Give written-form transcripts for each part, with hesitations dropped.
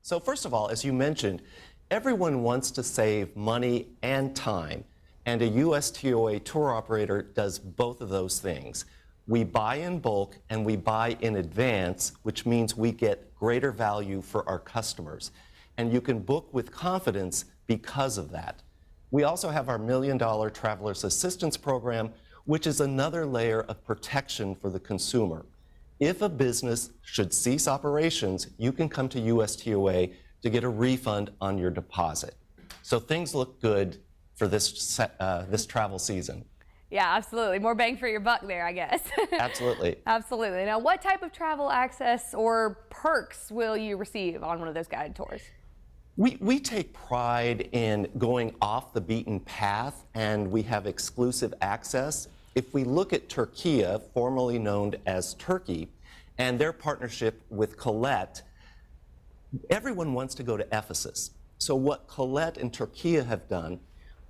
So first of all, as you mentioned, everyone wants to save money and time, and a USTOA tour operator does both of those things. We buy in bulk and we buy in advance, which means we get greater value for our customers. And you can book with confidence because of that. We also have our $1 Million Traveler's Assistance Program, which is another layer of protection for the consumer. If a business should cease operations, you can come to USTOA to get a refund on your deposit. So things look good for this travel season. Yeah, absolutely. More bang for your buck there, I guess. Absolutely. Absolutely. Now, what type of travel access or perks will you receive on one of those guided tours? We take pride in going off the beaten path, and we have exclusive access. If we look at Turkey, formerly known as Turkey, and their partnership with Colette, everyone wants to go to Ephesus. So what Colette and Turkey have done,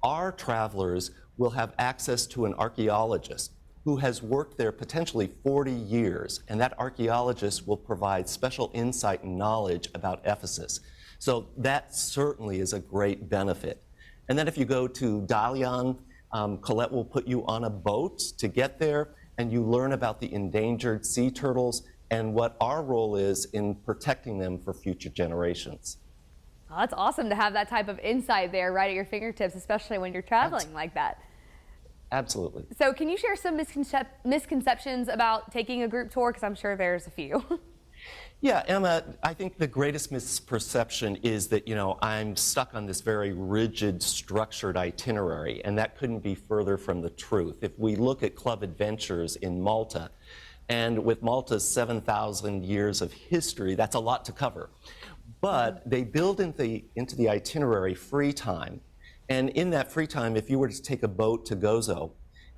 our travelers will have access to an archaeologist who has worked there potentially 40 years, and that archaeologist will provide special insight and knowledge about Ephesus. So that certainly is a great benefit. And then if you go to Dalian, Colette will put you on a boat to get there, and you learn about the endangered sea turtles and what our role is in protecting them for future generations. Oh, that's awesome to have that type of insight there right at your fingertips, especially when you're traveling like that. Absolutely. So can you share some misconceptions about taking a group tour? Because I'm sure there's a few. Yeah, Emma, I think the greatest misperception is that, I'm stuck on this very rigid, structured itinerary, and that couldn't be further from the truth. If we look at Club Adventures in Malta, and with Malta's 7,000 years of history, that's a lot to cover. But they build into the itinerary free time, and in that free time, if you were to take a boat to Gozo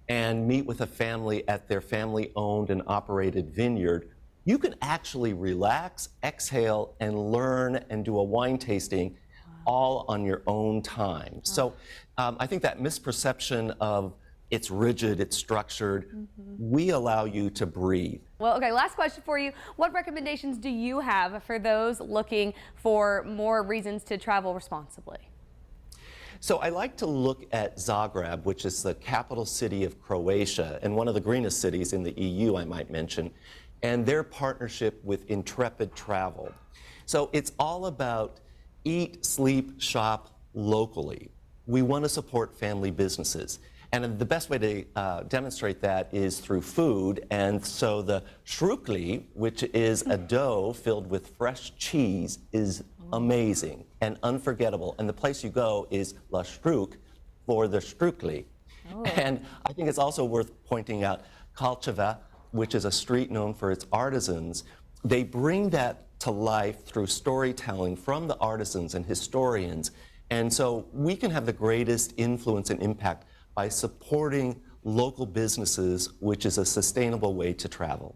and meet with a family at their family-owned and operated vineyard, you can actually relax, exhale, and learn and do a wine tasting all on your own time. So I think that misperception of it's rigid, it's structured, we allow you to breathe. Well, okay, last question for you. What recommendations do you have for those looking for more reasons to travel responsibly? So I like to look at Zagreb, which is the capital city of Croatia and one of the greenest cities in the EU, I might mention, and their partnership with Intrepid Travel. So it's all about eat, sleep, shop locally. We want to support family businesses. And the best way to demonstrate that is through food. And so the shrukli, which is a dough filled with fresh cheese, is amazing and unforgettable. And the place you go is La Shruk for the shrukli. Oh. And I think it's also worth pointing out Kalcheva, which is a street known for its artisans. They bring that to life through storytelling from the artisans and historians. And so we can have the greatest influence and impact by supporting local businesses, which is a sustainable way to travel.